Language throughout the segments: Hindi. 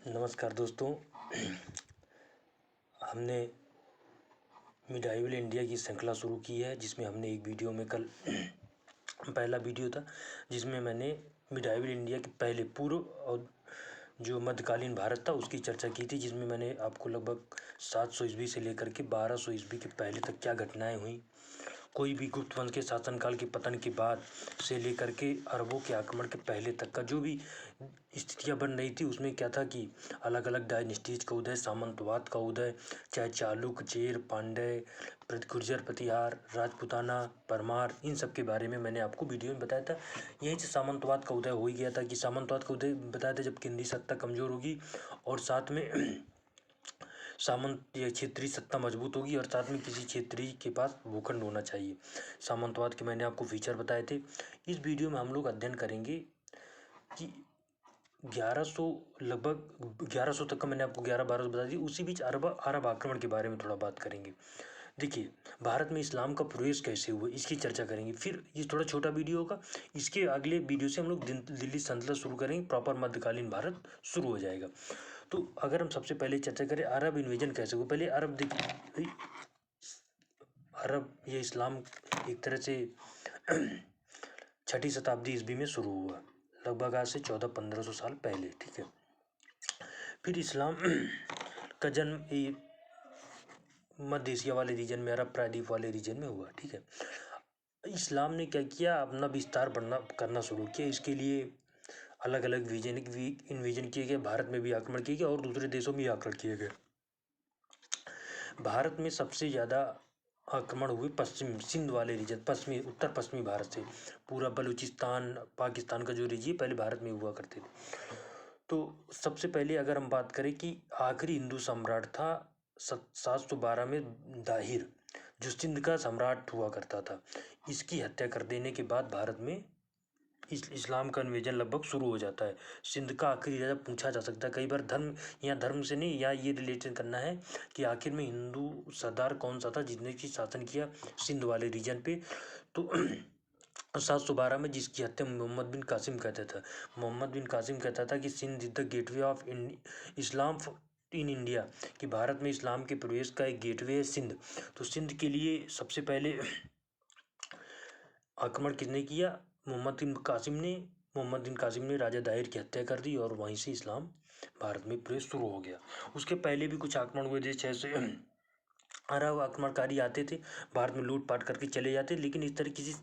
नमस्कार दोस्तों। हमने मिडाइवल इंडिया की श्रृंखला शुरू की है, जिसमें हमने एक वीडियो में कल पहला वीडियो था जिसमें मैंने मिडाइवल इंडिया के पहले पूर्व और जो मध्यकालीन भारत था उसकी चर्चा की थी, जिसमें मैंने आपको लगभग 700 ईस्वी से लेकर के 1200 ईस्वी के पहले तक क्या घटनाएं हुई, कोई भी गुप्त वंश के शासनकाल के पतन के बाद से लेकर के अरबों के आक्रमण के पहले तक का जो भी स्थितियाँ बन रही थी, उसमें क्या था कि अलग अलग डायनेस्टीज का उदय, सामंतवाद का उदय, चाहे चालुक्य, चेर, पांड्य, गुर्जर, प्रतिहार, राजपूताना, परमार, इन सब के बारे में मैंने आपको वीडियो में बताया था। यहीं से सामंतवाद का उदय हो ही गया था कि सामंतवाद का उदय बताया था जब केंद्रीय सत्ता कमज़ोर होगी और साथ में सामंत या क्षेत्रीय सत्ता मजबूत होगी और साथ में किसी क्षेत्रीय के पास भूखंड होना चाहिए। सामंतवाद के मैंने आपको फीचर बताए थे। इस वीडियो में हम लोग अध्ययन करेंगे कि 1100 लगभग 1100 तक का मैंने आपको 11-12 बता दी। उसी बीच अरब आक्रमण के बारे में थोड़ा बात करेंगे। देखिए, भारत में इस्लाम का प्रवेश कैसे हुआ इसकी चर्चा करेंगे। फिर ये थोड़ा छोटा वीडियो होगा, इसके अगले वीडियो से हम लोग दिल्ली सल्तनत शुरू करेंगे, प्रॉपर मध्यकालीन भारत शुरू हो जाएगा। तो अगर हम सबसे पहले चर्चा करें अरब इन्वेजन कैसे हुआ, पहले अरब देखिए, अरब ये इस्लाम एक तरह से 6ठी शताब्दी ईस्वी में शुरू हुआ, लगभग आज से 1400-1500 साल पहले, ठीक है। फिर इस्लाम का जन्म मध्य एशिया वाले रीजन में, अरब प्रायद्वीप वाले रीजन में हुआ, ठीक है। इस्लाम ने क्या किया, अपना विस्तार करना शुरू किया। इसके लिए अलग अलग इन्वेजन किए गए, भारत में भी आक्रमण किए गए और दूसरे देशों में भी आक्रमण किए गए। भारत में सबसे ज़्यादा आक्रमण हुए पश्चिम सिंध वाले रीजन, उत्तर पश्चिमी भारत से। पूरा बलूचिस्तान, पाकिस्तान का जो रीजन पहले भारत में हुआ करते थे। तो सबसे पहले अगर हम बात करें कि आखिरी हिंदू सम्राट था 712 में दाहिर, जो सिंध का सम्राट हुआ करता था। इसकी हत्या कर देने के बाद भारत में इस्लाम का इन्वेजन लगभग शुरू हो जाता है। सिंध का आखिरी राजा पूछा जा सकता है कई बार, धर्म से नहीं, या ये रिलेटेड करना है कि आखिर में हिंदू सरदार कौन सा था जिसने की शासन किया सिंध वाले रीजन पे। तो 712 में जिसकी हत्या मोहम्मद बिन कासिम कहता था। मोहम्मद बिन कासिम कहता था कि Sindh is the gateway of Islam in India, कि भारत में इस्लाम के प्रवेश का एक गेटवे है सिंध। तो सिंध के लिए सबसे पहले आक्रमण किसने किया, मोहम्मद बिन कासिम ने राजा दाहिर की हत्या कर दी और वहीं से इस्लाम भारत में प्रवेश शुरू हो गया। उसके पहले भी कुछ आक्रमण हुए, जैसे अरब आक्रमणकारी आते थे, भारत में लूटपाट करके चले जाते, लेकिन इस तरह किसी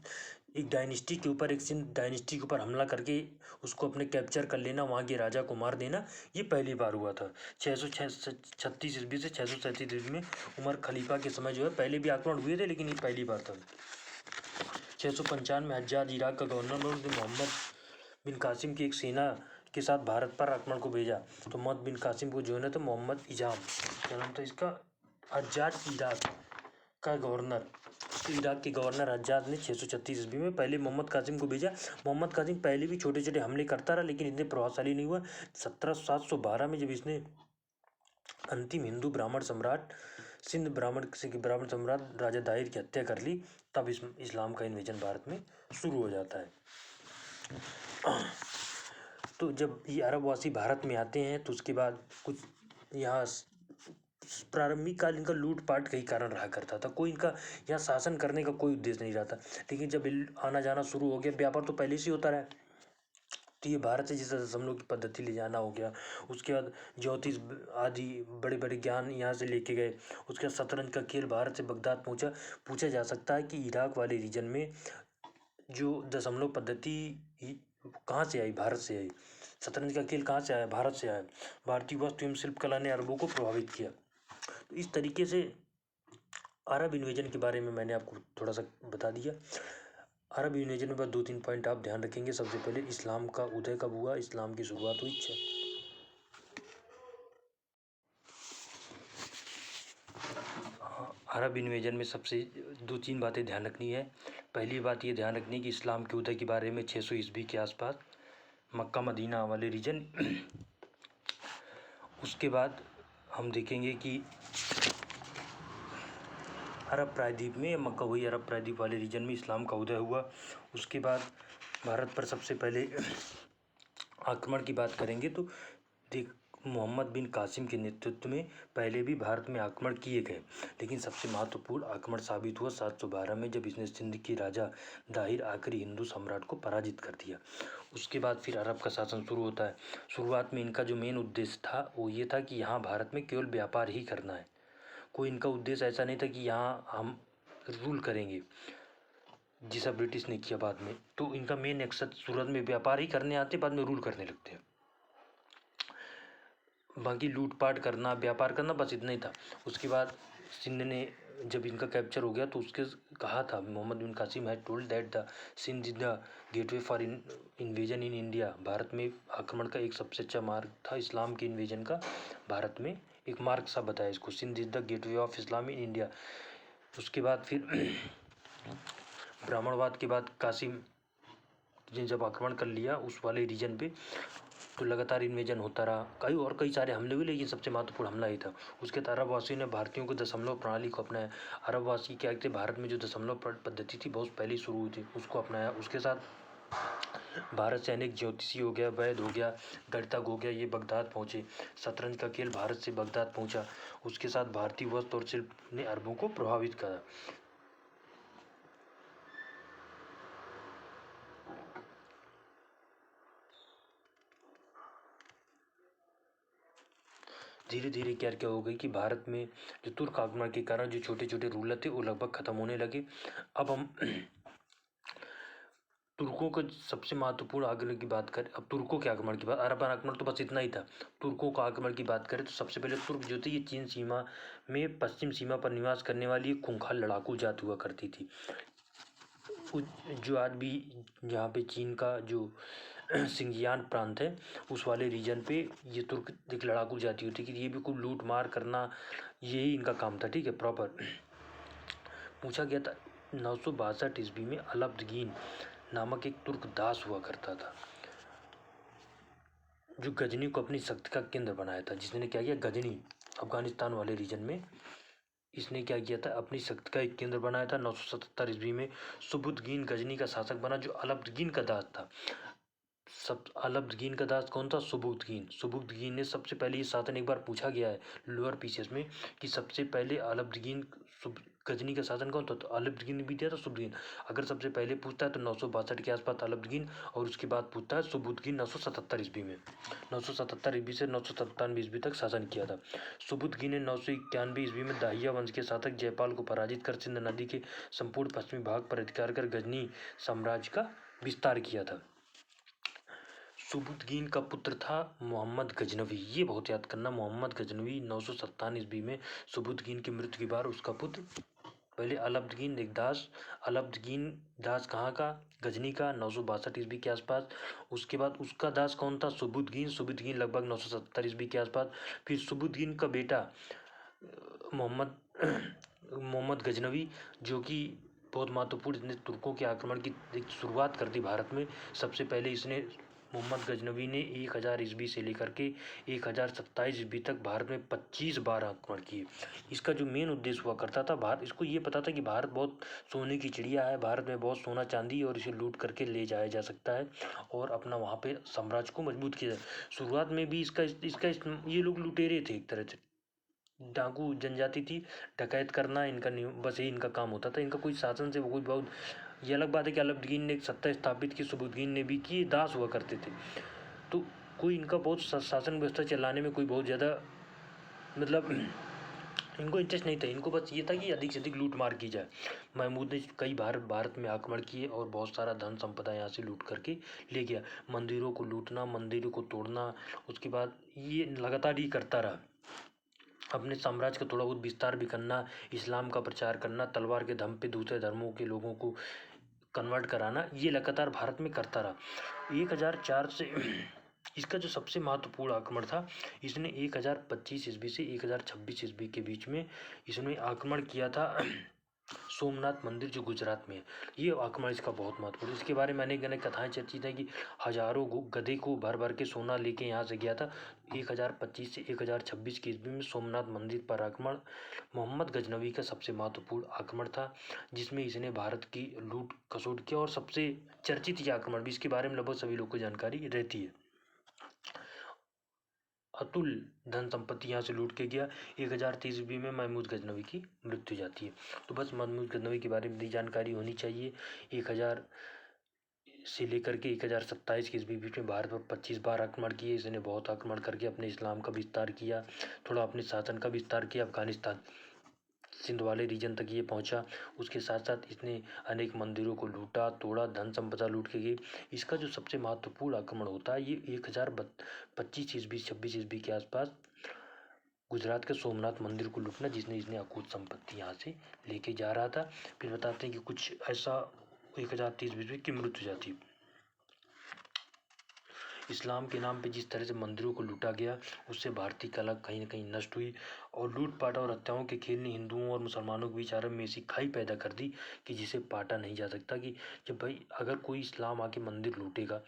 एक डायनेस्टी के ऊपर, एक सिंध डायनेस्टी के ऊपर हमला करके उसको अपने कैप्चर कर लेना, वहाँ के राजा को मार देना, ये पहली बार हुआ था 636 ईस्वी से 637 ईस्वी में। उमर खलीफा के समय जो है पहले भी आक्रमण हुए थे, लेकिन ये पहली बार था। 655 में हज्जाज इराक का गवर्नर ने मोहम्मद बिन कासिम की एक सेना के साथ भारत पर आक्रमण को भेजा। तो मोहम्मद बिन कासिम को जो है ना, तो मोहम्मद इजाम, क्या नाम था इसका, हज्जाज इराक का गवर्नर, इराक के गवर्नर हज्जाज ने 636 ईस्वी में पहले मोहम्मद कासिम को भेजा। मोहम्मद कासिम पहले भी छोटे छोटे हमले करता रहा, लेकिन इतने प्रभावशाली नहीं हुआ। 712 में जब इसने अंतिम हिंदू ब्राह्मण सम्राट, सिंध ब्राह्मण सम्राट राजा दाहिर की हत्या कर ली, तब इस्लाम का इन्वेजन भारत में शुरू हो जाता है। तो जब ये अरबवासी भारत में आते हैं, तो उसके बाद कुछ यहाँ प्रारंभिक काल इनका लूटपाट का ही कारण रहा करता था, कोई इनका यहाँ शासन करने का कोई उद्देश्य नहीं रहा था। लेकिन जब आना जाना शुरू हो गया, व्यापार तो पहले से होता रहा, तो ये भारत से जैसे दशमलव की पद्धति ले जाना हो गया। उसके बाद ज्योतिष आदि बड़े बड़े ज्ञान यहाँ से लेके गए। उसके बाद शतरंज का खेल भारत से बगदाद पहुँचा। पूछा जा सकता है कि इराक वाले रीजन में जो दशमलव पद्धति कहाँ से आई, भारत से आई। शतरंज का खेल कहाँ से आया, भारत से आया। भारतीय वास्तु एवं शिल्पकला ने अरबों को प्रभावित किया। तो इस तरीके से अरब इन्वेजन के बारे में मैंने आपको थोड़ा सा बता दिया। अरब इन्वेजन में बस 2-3 पॉइंट आप ध्यान रखेंगे। सबसे पहले इस्लाम का उदय कब हुआ, इस्लाम की शुरुआत हुई अरब इन्वेजन में सबसे 2-3 बातें ध्यान रखनी है। पहली बात ये ध्यान रखनी है कि इस्लाम के उदय के बारे में 600 ईस्वी के आसपास मक्का मदीना वाले रीजन। उसके बाद हम देखेंगे कि अरब प्रायद्वीप में, मक्का हुई अरब प्रायद्वीप वाले रीजन में इस्लाम का उदय हुआ। उसके बाद भारत पर सबसे पहले आक्रमण की बात करेंगे तो मोहम्मद बिन कासिम के नेतृत्व में पहले भी भारत में आक्रमण किए गए, लेकिन सबसे महत्वपूर्ण आक्रमण साबित हुआ 712 में, जब इसने सिंध के राजा दाहिर आखिरी हिंदू सम्राट को पराजित कर दिया। उसके बाद फिर अरब का शासन शुरू होता है। शुरुआत में इनका जो मेन उद्देश्य था वो ये था कि यहाँ भारत में केवल व्यापार ही करना है। कोई इनका उद्देश्य ऐसा नहीं था कि यहाँ हम रूल करेंगे, जिसा ब्रिटिश ने किया बाद में। तो इनका मेन मकसद सूरत में व्यापार ही करने आते, बाद में रूल करने लगते हैं। बाकी लूटपाट करना, व्यापार करना, बस इतना ही था। उसके बाद सिंध ने जब इनका कैप्चर हो गया तो उसके कहा था, Muhammad bin Qasim had told that the Sindh is the gateway for invasion in India. Bharat में आक्रमण का एक सबसे अच्छा मार्ग था, इस्लाम के इन्वेजन का भारत में एक मार्ग सा बताया इसको, Sindh is the gateway of Islam in India. उसके बाद फिर ब्राह्मणवाद के बाद कासिम ने जब आक्रमण कर लिया उस वाले रीजन पे, तो लगातार इन्वेजन होता रहा, कई सारे हमले हुए, लेकिन सबसे महत्वपूर्ण हमला ही था। उसके बाद अरबवासियों ने भारतीयों को दशमलव प्रणाली को अपनाया। अरबवासी क्या थे, भारत में जो दशमलव पद्धति थी बहुत पहले ही शुरू हुई थी, उसको अपनाया। उसके साथ भारत से अनेक ज्योतिषी हो गया, वैद्य हो गया, गणितज्ञ हो गया, ये बगदाद पहुँचे। शतरंज का खेल भारत से बगदाद पहुँचा। उसके साथ भारतीय वस्त्र और शिल्प ने अरबों को प्रभावित करा। धीरे धीरे क्या क्या हो गई कि भारत में जो तुर्क आक्रमण के कारण जो छोटे छोटे रूलर थे वो लगभग खत्म होने लगे। अब हम तुर्कों का सबसे महत्वपूर्ण आक्रमण की बात करें, अब तुर्कों के आक्रमण की बात, अरब आक्रमण तो बस इतना ही था। तुर्कों का आक्रमण की बात करें तो सबसे पहले तुर्क जो थे ये चीन सीमा में पश्चिम सीमा पर निवास करने वाली एक खूंखार लड़ाकू जात हुआ करती थी। जो आज भी जहाँ पे चीन का जो सिंजियान प्रांत है उस वाले रीजन पे ये तुर्क एक लड़ाकू जाति होती है कि ये भी कुछ लूट मार करना, यही इनका काम था, ठीक है, प्रॉपर। पूछा गया था 962 ईस्वी में अलाउद्दीन नामक एक तुर्क दास हुआ करता था, जो गजनी को अपनी शक्ति का केंद्र बनाया था। जिसने क्या किया, गजनी अफगानिस्तान वाले रीजन में इसने क्या किया था, अपनी शक्ति का एक केंद्र बनाया था। 977 ईस्वी में सुबुद्दीन गजनी का शासक बना, जो अलाउद्दीन का दास था। अलाउद्दीन का दास कौन था, सुबुद्दीन ने सबसे पहले, ये शासन एक बार पूछा गया है लोअर पीसीएस में कि सबसे पहले अलाउद्दीन गजनी का शासन कौन था, तो अलाउद्दीन ने भी दिया था सुबुद्दीन। अगर सबसे पहले पूछता है तो 962 के आसपास अलाउद्दीन, और उसके बाद पूछता है सुबुद्दीन 977 ईस्वी में। 977 ईस्वी से 997 ईस्वी तक शासन किया था। सुबुद्दीन ने 991 ईस्वी में दाहिया वंश के शासक जयपाल को पराजित कर सिंध नदी के संपूर्ण पश्चिमी भाग पर अधिकार कर गजनी साम्राज्य का विस्तार किया था। सुबुद्दीन का पुत्र था मोहम्मद गजनवी, ये बहुत याद करना, मोहम्मद गजनवी 957 ईस्वी में सुबुद्दीन की मृत्यु के बाद उसका पुत्र, पहले अलाउद्दीन एक दास, अलाउद्दीन दास कहाँ का, गजनी का, 962 ईस्वी के आसपास। उसके बाद उसका दास कौन था, सुबुद्दीन लगभग 970 ईस्वी के आसपास। फिर सुबुद्दीन का बेटा मोहम्मद गजनवी, जो कि बहुत महत्वपूर्ण, इसने तुर्कों के आक्रमण की शुरुआत कर दी भारत में। सबसे पहले इसने, मोहम्मद गजनवी ने 1000 ईस्वी से लेकर के 1027 ईस्वी तक भारत में 25 बार आक्रमण किए। इसका जो मेन उद्देश्य हुआ करता था, भारत, इसको ये पता था कि भारत बहुत सोने की चिड़िया है, भारत में बहुत सोना चांदी और इसे लूट करके ले जाया जा सकता है और अपना वहाँ पे साम्राज्य को मजबूत किया जाए। शुरुआत में भी इसका ये लोग लुटेरे थे एक तरह से, डाकू जनजाति थी, डकैत करना इनका बस यही इनका काम होता था। इनका कोई शासन से वो कोई बहुत, ये अलग बात है कि अलाउद्दीन ने एक सत्ता स्थापित की, सुबुद्दीन ने भी की, दास हुआ करते थे, तो कोई इनका बहुत शासन व्यवस्था चलाने में कोई बहुत ज़्यादा मतलब इनको इंटरेस्ट नहीं था। इनको बस ये था कि अधिक से अधिक लूट मार की जाए। महमूद ने कई बार भारत में आक्रमण किए और बहुत सारा धन संपदा यहाँ से लूट करके ले गया। मंदिरों को लूटना, मंदिरों को तोड़ना, उसके बाद ये लगातार ही करता रहा। अपने साम्राज्य का थोड़ा बहुत विस्तार भी करना, इस्लाम का प्रचार करना, तलवार के दम पे दूसरे धर्मों के लोगों को कन्वर्ट कराना, ये लगातार भारत में करता रहा। 1004 से इसका जो सबसे महत्वपूर्ण आक्रमण था, इसने 1025 ईस्वी से 1026 ईस्वी के बीच में इसने आक्रमण किया था सोमनाथ मंदिर, जो गुजरात में है। ये आक्रमण इसका बहुत महत्वपूर्ण, इसके बारे में अनेक अनेक कथाएं चर्चित है कि हजारों गधे को भर भर के सोना लेके यहाँ से गया था। 1025 से 1026 की ईस्वी में सोमनाथ मंदिर पर आक्रमण मोहम्मद गजनवी का सबसे महत्वपूर्ण आक्रमण था, जिसमें इसने भारत की लूट खसोट किया और सबसे चर्चित ये आक्रमण भी, इसके बारे में लगभग सभी लोग को जानकारी रहती है। अतुल धन संपत्ति यहाँ से लूट के गया। 1023 ईस्वी में महमूद गजनवी की मृत्यु जाती है। तो बस महमूद गजनवी के बारे में जानकारी होनी चाहिए। 1000 से लेकर के 1027 के बीच में भारत पर 25 बार आक्रमण किए। इसने बहुत आक्रमण करके अपने इस्लाम का विस्तार किया, थोड़ा अपने शासन का विस्तार किया। अफगानिस्तान सिंध वाले रीजन तक ये पहुंचा। उसके साथ साथ इसने अनेक मंदिरों को लूटा तोड़ा, धन संपदा लूट के गए। इसका जो सबसे महत्वपूर्ण आक्रमण होता है ये 1025 ईस्वी 26 ईस्वी के आसपास गुजरात के सोमनाथ मंदिर को लूटना, जिसने इसने अकूत संपत्ति यहाँ से लेके जा रहा था। फिर बताते हैं कि कुछ ऐसा 1030 ईस्वी की मृत्यु जाती है। इस्लाम के नाम पे जिस तरह से मंदिरों को लूटा गया, उससे भारतीय कला कहीं ना कहीं नष्ट हुई और लूटपाट और हत्याओं के खेल ने हिंदुओं और मुसलमानों के बीच आरंभ में ऐसी खाई पैदा कर दी कि जिसे पाटा नहीं जा सकता। कि जब भाई अगर कोई इस्लाम आके मंदिर लूटेगा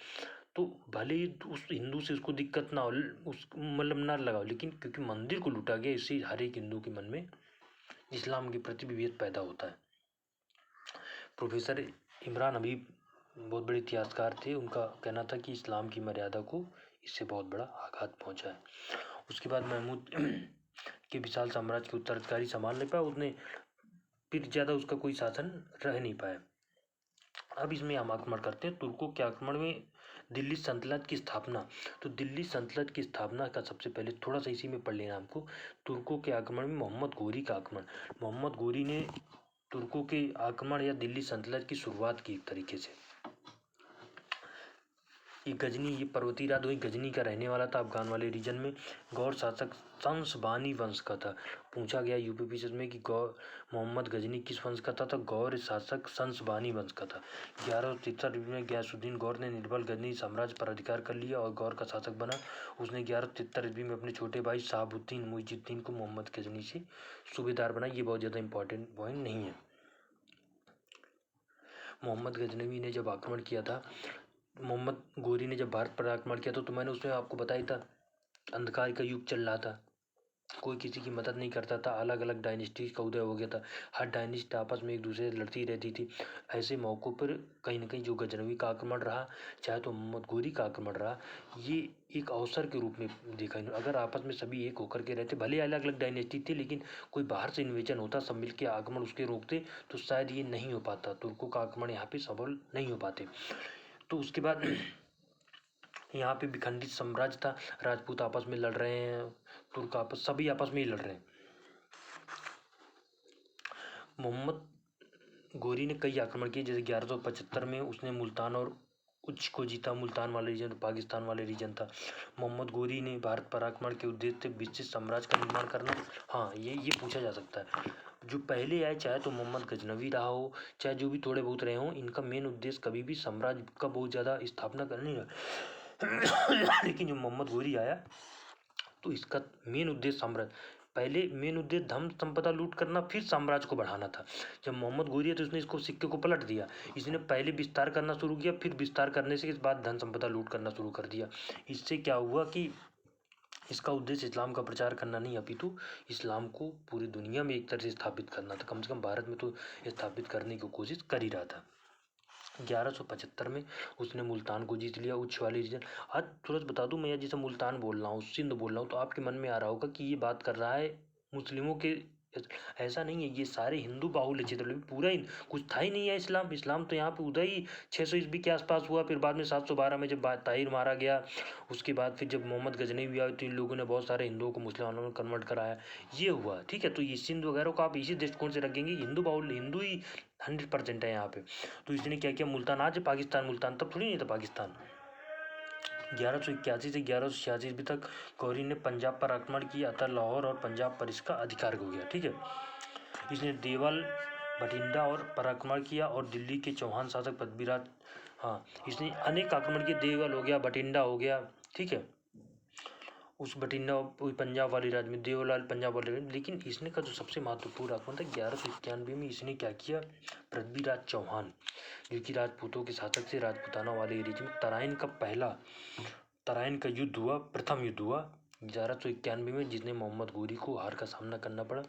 तो भले ही उस हिंदू से उसको दिक्कत ना हो, उस मतलब ना लगाओ, लेकिन क्योंकि मंदिर को लूटा गया इससे हर एक हिंदू के मन में इस्लाम के प्रति विभेद पैदा होता है। प्रोफेसर इमरान हबीब बहुत बड़े इतिहासकार थे। उनका कहना था कि इस्लाम की मर्यादा को इससे बहुत बड़ा आघात पहुंचा है। उसके बाद महमूद के विशाल साम्राज्य के उत्तराधिकारी संभाल नहीं पाया, उसने फिर ज़्यादा उसका कोई शासन रह नहीं पाया। अब इसमें हम आक्रमण करते हैं तुर्कों के आक्रमण में दिल्ली सल्तनत की स्थापना। तो दिल्ली सल्तनत की स्थापना का सबसे पहले थोड़ा सा इसी में पढ़ लेना हमको। तुर्कों के आक्रमण में मोहम्मद गोरी का आक्रमण। मोहम्मद गोरी ने तुर्कों के आक्रमण या दिल्ली सल्तनत की शुरुआत की एक तरीके से। ये गजनी, ये पर्वतीय राज वही गजनी का रहने वाला था, अफगान वाले रीजन में। गौर शासक संसबानी वंश का था। पूछा गया यूपीपीएससी में कि मोहम्मद गजनी किस वंश का था, तो गौर शासक संसबानी वंश का था। 1173 में गयासुद्दीन गौर ने निर्बल गजनी साम्राज्य पर अधिकार कर लिया और गौर का शासक बना। उसने 1173 ईस्वी में अपने छोटे भाई शहाबुद्दीन मुइजुद्दीन को मोहम्मद गजनी से सूबेदार बनाया। ये बहुत ज़्यादा इंपॉर्टेंट पॉइंट नहीं है। मोहम्मद गजनवी ने जब आक्रमण किया था, मोहम्मद गोरी ने जब भारत पर आक्रमण किया तो मैंने उसमें आपको बताया था अंधकार का युग चल रहा था, कोई किसी की मदद नहीं करता था, अलग अलग डायनेस्टीज का उदय हो गया था, हर डायनेस्ट आपस में एक दूसरे से लड़ती रहती थी। ऐसे मौक़ों पर कहीं ना कहीं जो गजनवी का आक्रमण रहा, चाहे तो मोहम्मद गोरी का आक्रमण रहा, ये एक अवसर के रूप में देखा। अगर आपस में सभी एक होकर के रहते, भले अलग अलग डायनेस्टी थे, लेकिन कोई बाहर से इन्वेजन होता, सब मिल के आक्रमण उसके रोकते, तो शायद ये नहीं हो पाता, तुर्कों का आक्रमण यहाँ पर सफल नहीं हो पाते। तो उसके बाद यहाँ पे विखंडित साम्राज्य था, राजपूत आपस में लड़ रहे हैं, तुर्क सभी आपस में ही लड़ रहे हैं। मोहम्मद गोरी ने कई आक्रमण किए, जैसे 1175 में उसने मुल्तान और उच्च को जीता। मुल्तान वाले रीजन पाकिस्तान वाले रीजन था। मोहम्मद गोरी ने भारत पर आक्रमण के उद्देश्य से विस्तृत साम्राज्य का निर्माण करना। हाँ, ये पूछा जा सकता है। जो पहले आए, चाहे तो मोहम्मद गजनवी रहा हो, चाहे जो भी थोड़े बहुत रहे हों, इनका मेन उद्देश्य कभी भी साम्राज्य का बहुत ज़्यादा स्थापना करनी है। लेकिन जो मोहम्मद गोरी आया तो इसका मेन उद्देश्य साम्राज्य, पहले मेन उद्देश्य धन संपदा लूट करना, फिर साम्राज्य को बढ़ाना था। जब मोहम्मद गोरी है तो उसने इसको सिक्के को पलट दिया। इसने पहले विस्तार करना शुरू किया, फिर विस्तार करने से इस बाद धन संपदा लूट करना शुरू कर दिया। इससे क्या हुआ कि इसका उद्देश्य इस्लाम का प्रचार करना नहीं, अपितु इस्लाम को पूरी दुनिया में एक तरह से स्थापित करना था। कम से कम भारत में तो स्थापित करने की कोशिश कर ही रहा था। 1175 में उसने मुल्तान को जीत लिया, उच्च वाली रीजन। आज तुरंत बता दूं, मैं जैसे मुल्तान बोल रहा हूँ, सिंध बोल रहा हूँ, तो आपके मन में आ रहा होगा कि ये बात कर रहा है मुस्लिमों के। ऐसा नहीं है, ये सारे हिंदू बाहुल्य क्षेत्र, पूरा ही कुछ था ही नहीं है इस्लाम। इस्लाम तो यहाँ पे उदय ही 600 ईस्वी के आसपास हुआ। फिर बाद में 712 में जब ताहिर मारा गया, उसके बाद फिर जब मोहम्मद गजनवी आए तो इन लोगों ने बहुत सारे हिंदुओं को मुसलमानों में कन्वर्ट कराया, ये हुआ। ठीक है, तो ये सिंध वगैरह को आप इसी दृष्टिकोण से रखेंगे, हिंदू बाहुल्य, हिंदू ही 100% है यहाँ पे। तो इसने क्या किया, मुल्तान, आज पाकिस्तान मुल्तान, तब थोड़ी नहीं था पाकिस्तान। 1181 से 1186 ईस्वी तक गौरी ने पंजाब पर आक्रमण किया, अतः लाहौर और पंजाब पर इसका अधिकार हो गया। ठीक है, इसने देवल, बठिंडा और पर आक्रमण किया और दिल्ली के चौहान शासक पृथ्वीराज, हाँ, इसने अनेक आक्रमण किए। देवल हो गया, बठिंडा हो गया, ठीक है, उस बठिंडा पंजाब वाली राज्य में, देवलाल पंजाब वाले। लेकिन इसने का जो सबसे महत्वपूर्ण आक्रमण था 1191 में, इसने क्या किया, पृथ्वीराज चौहान जो कि राजपूतों के शासक से, राजपूताना वाले एरिया में तराइन का युद्ध हुआ, प्रथम युद्ध हुआ 1191 में, जिसने मोहम्मद गोरी को हार का सामना करना पड़ा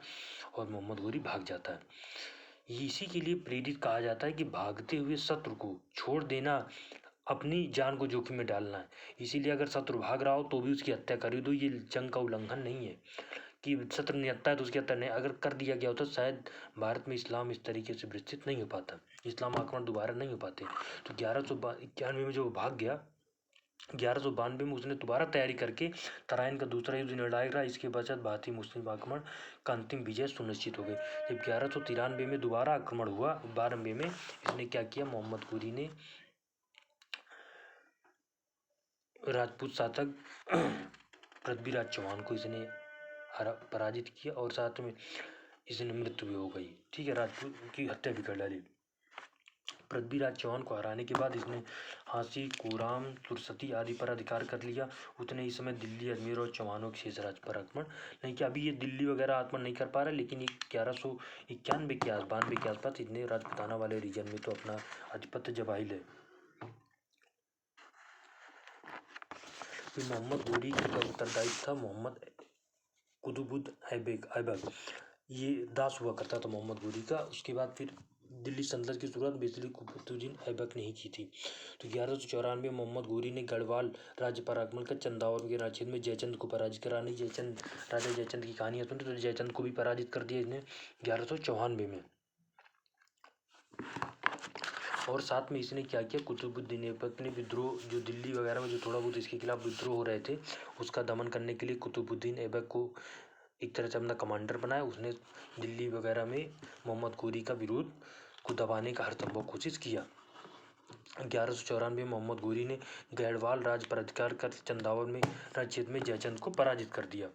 और मोहम्मद गोरी भाग जाता है। ये इसी के लिए प्रेरित कहा जाता है कि भागते हुए शत्रु को छोड़ देना अपनी जान को जोखिम में डालना है। इसीलिए अगर शत्रु भाग रहा हो तो भी उसकी हत्या कर दो, ये जंग का उल्लंघन नहीं है कि शत्रु निहत्ता है तो उसकी हत्या नहीं। अगर कर दिया गया होता शायद भारत में इस्लाम इस तरीके से विस्तृत नहीं हो पाता, इस्लाम आक्रमण दोबारा नहीं हो पाते। तो 1191 में जो भाग गया, 1192 में उसने दोबारा तैयारी करके तराइन का दूसरा युद्ध निर्णायक रहा। इसके पश्चात भारतीय मुस्लिम आक्रमण का अंतिम विजय सुनिश्चित हो गई। जब 1193 में दोबारा आक्रमण हुआ 92 में, इसने क्या किया, मोहम्मद घोरी ने राजपूत शासक पृथ्वीराज चौहान को इसने पराजित किया और साथ में इसने मृत्यु भी हो गई। ठीक है, राजपूत की हत्या भी कर डाली। पृथ्वीराज चौहान को हराने के बाद इसने हांसी, कोराम, तुरसती आदि पर अधिकार कर लिया। उसने इस समय दिल्ली, अजमेर और चौहानों के शेष राज्य पर आक्रमण नहीं किया। अभी ये दिल्ली वगैरह आक्रमण नहीं कर पा रहा, लेकिन 1191 के 92 के आसपास इसने राजपुताना वाले रीजन में तो अपना आधिपत्य जमा ही ले। फिर मोहम्मद घोरी का उत्तरदायित्व था मोहम्मद कुतुबुद्दीन ऐबक, ये दास हुआ करता था मोहम्मद घोरी का। उसके बाद फिर दिल्ली सल्तनत की शुरुआत बेसिकली कुतुबुद्दीन ऐबक ने ही की थी। तो 1194 में मोहम्मद घोरी ने गढ़वाल राज्य पर आक्रमण कर चंदावत के क्षेत्र में जयचंद को पराजित कराने, राजा जयचंद की कहानी सुनी तो जयचंद को भी पराजित कर दिया इसने 1194 में। और साथ में इसने क्या किया, कुतुबुद्दीन ऐबक ने विद्रोह, जो दिल्ली वगैरह में जो थोड़ा बहुत इसके खिलाफ विद्रोह हो रहे थे उसका दमन करने के लिए कुतुबुद्दीन ऐबक को एक तरह से अपना कमांडर बनाया। उसने दिल्ली वगैरह में मोहम्मद घोरी का विरोध को दबाने का हर संभव कोशिश किया। 1194 में मोहम्मद घोरी ने गढ़वाल राज्य पर अधिकार कर चंदावत में राज्य क्षेत्र में जयचंद को पराजित कर दिया।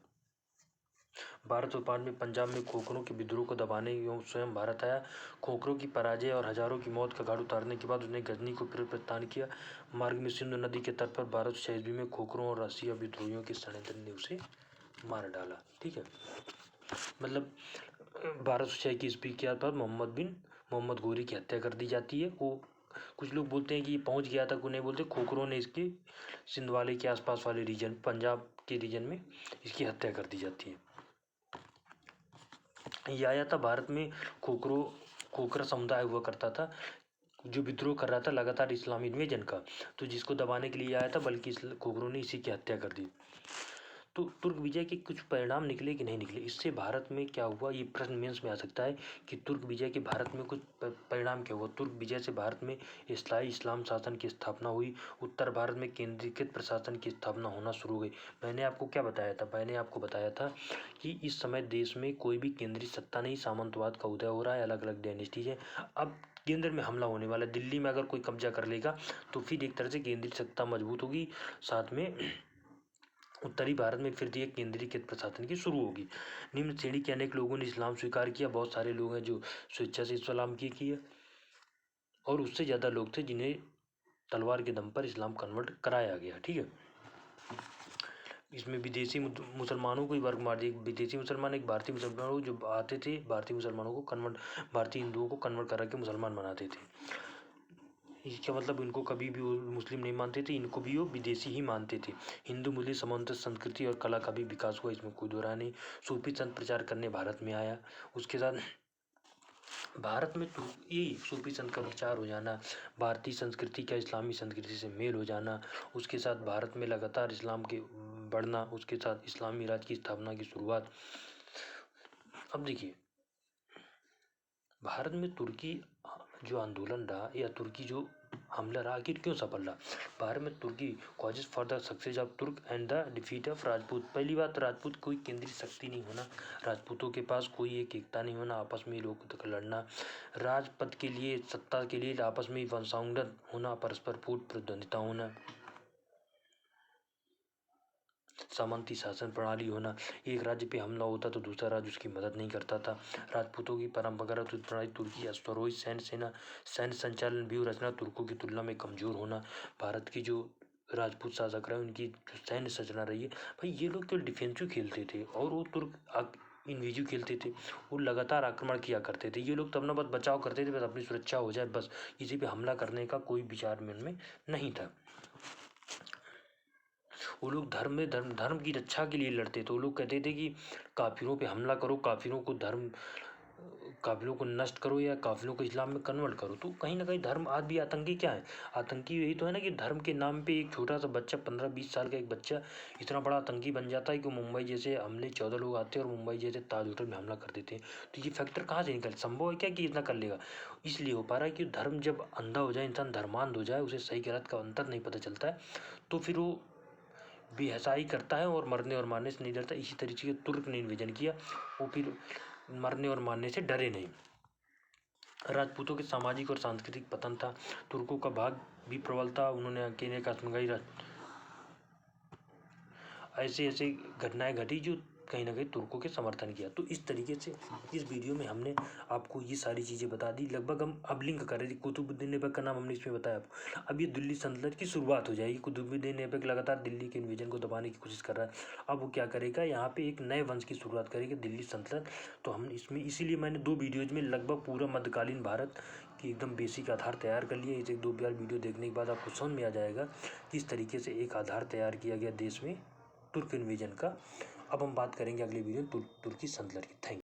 1205 में पंजाब में खोखरों के विद्रोह को दबाने एवं स्वयं भारत आया। खोखरों की पराजय और हजारों की मौत का घाट उतारने के बाद उसने गजनी को फिर प्रस्थान किया। मार्ग में सिंधु नदी के तट पर 1206 ईस्वी में खोखरों और रसिया विद्रोहियों के षड्यंत्र ने उसे मार डाला। ठीक है, मतलब 1206 की ईस्वी के बाद मोहम्मद घोरी की हत्या कर दी जाती है। वो कुछ लोग बोलते हैं कि ये पहुंच गया था, कुछ नहीं बोलते। खोखरों ने इसके सिंधवाले के आसपास वाले रीजन, पंजाब के रीजन में इसकी हत्या कर दी जाती है। ये आया था भारत में खोखरा समुदाय हुआ करता था जो विद्रोह कर रहा था लगातार इस्लामी इन्वेजन का, तो जिसको दबाने के लिए आया था, बल्कि खोखरों ने इसी की हत्या कर दी। तो तुर्क विजय के कुछ परिणाम निकले कि नहीं निकले, इससे भारत में क्या हुआ, ये प्रश्न मेंस में आ सकता है कि तुर्क विजय के भारत में कुछ परिणाम क्या हुआ। तुर्क विजय से भारत में स्थायी इस्लाम शासन की स्थापना हुई। उत्तर भारत में केंद्रीकृत प्रशासन की स्थापना होना शुरू हो गई। मैंने आपको क्या बताया था, मैंने आपको बताया था कि इस समय देश में कोई भी केंद्रीय सत्ता नहीं, सामंतवाद का उदय हो रहा है, अलग अलग डायनेस्टीज है। अब केंद्र में हमला होने वाला है। दिल्ली में अगर कोई कब्जा कर लेगा तो फिर एक तरह से केंद्रीय सत्ता मजबूत होगी, साथ में उत्तरी भारत में फिर एक केंद्रीकृत प्रशासन की शुरू होगी। निम्न श्रेणी के अनेक लोगों ने इस्लाम स्वीकार किया। बहुत सारे लोग हैं जो स्वेच्छा से इस्लाम की है, और उससे ज़्यादा लोग थे जिन्हें तलवार के दम पर इस्लाम कन्वर्ट कराया गया। ठीक है, इसमें विदेशी मुसलमानों को ही वर्ग मार दिया। विदेशी मुसलमान एक भारतीय मुसलमानों जो आते थे, भारतीय मुसलमानों को भारतीय हिंदुओं को कन्वर्ट करा के मुसलमान बनाते थे। इसका मतलब इनको कभी भी वो मुस्लिम नहीं मानते थे, इनको भी वो विदेशी ही मानते थे। हिंदू मुस्लिम समांतर संस्कृति और कला का भी विकास हुआ, इसमें कोई दो राय नहीं। सूफी संत प्रचार करने भारत में आया। उसके साथ भारत में तो ये सूफी संत का प्रचार हो जाना, भारतीय संस्कृति का इस्लामी संस्कृति से मेल हो जाना, उसके साथ भारत में लगातार इस्लाम के बढ़ना, उसके साथ इस्लामी राज्य की स्थापना की शुरुआत। अब देखिए, भारत में तुर्की जो आंदोलन रहा या तुर्की जो हमला रहा, आखिर क्यों सफल रहा। भारत में तुर्की causes for the success of Turk and the defeat of Rajput. पहली बात, राजपूत कोई केंद्रीय शक्ति नहीं होना, राजपूतों के पास कोई एक एकता नहीं होना, आपस में लोग तक लड़ना, राजपद के लिए, सत्ता के लिए आपस में वंशानुगत होना, परस्पर फूट प्रतिद्वंदिता होना, सामंती शासन प्रणाली होना, एक राज्य पे हमला होता तो दूसरा राज्य उसकी मदद नहीं करता था। राजपूतों की परंपरागत प्रणाली, तुर्की अश्वरोही सैन्य संचालन व्यूह रचना तुर्कों की तुलना में कमजोर होना। भारत की जो राजपूत शासक रहे उनकी जो सैन्य संरचना रही है, भाई ये लोग तो डिफेंसिव खेलते थे और वो तुर्क इन्वेजिव खेलते थे। वो लगातार आक्रमण किया करते थे, ये लोग तब ना बस बचाव करते थे, बस अपनी सुरक्षा हो जाए, बस किसी पे हमला करने का कोई विचार में उनमें नहीं था। वो लोग धर्म की रक्षा के लिए लड़ते थे। वो लोग कहते थे कि काफिरों पे हमला करो, काफिरों को धर्म काफिलों को नष्ट करो या काफिलों को इस्लाम में कन्वर्ट करो। तो कहीं ना कहीं धर्म आज भी आतंकी क्या है, आतंकी यही तो है ना कि धर्म के नाम पे एक छोटा सा बच्चा 15-20 साल का एक बच्चा इतना बड़ा आतंकी बन जाता है कि मुंबई जैसे हमले 14 लोग आते हैं और मुंबई जैसे ताज होटल में हमला कर देते हैं। तो ये फैक्टर कहाँ से निकल, संभव है क्या कि इतना कर लेगा? इसलिए हो पा रहा है कि धर्म जब अंधा हो जाए, इंसान धर्मांध हो जाए, उसे सही गलत का अंतर नहीं पता चलता है, तो फिर वो बेहसाई करता है और मरने और मारने से नहीं डरता। इसी तरीके से तुर्क ने इन्वेजन किया, वो फिर मरने और मारने से डरे नहीं। राजपूतों के सामाजिक और सांस्कृतिक पतन था, तुर्कों का भाग भी प्रबल था, उन्होंने अकेले काश्मीरी ऐसे ऐसे घटनाएं घटी जो कहीं ना कहीं तुर्कों के समर्थन किया। तो इस तरीके से इस वीडियो में हमने आपको ये सारी चीज़ें बता दी। लगभग हम अब लिंक कर रहे थे, कुतुबुद्दीन ऐबक का नाम हमने इसमें बताया आपको। अब ये दिल्ली सल्तनत की शुरुआत हो जाएगी। कुतुबुद्दीन ऐबक लगातार दिल्ली के इन्वेजन को दबाने की कोशिश कर रहा है। अब वो क्या करेगा, यहाँ पे एक नए वंश की शुरुआत करेगी, दिल्ली सल्तनत। तो हम इसमें इसीलिए मैंने 2 वीडियोज़ में लगभग पूरा मध्यकालीन भारत की एकदम बेसिक आधार तैयार कर लिया। इसे 2 बार वीडियो देखने के बाद आपको समझ में आ जाएगा किस तरीके से एक आधार तैयार किया गया देश में तुर्क इन्वेजन का। अब हम बात करेंगे अगले वीडियो में तुर्की सल्तनत की। Thank you.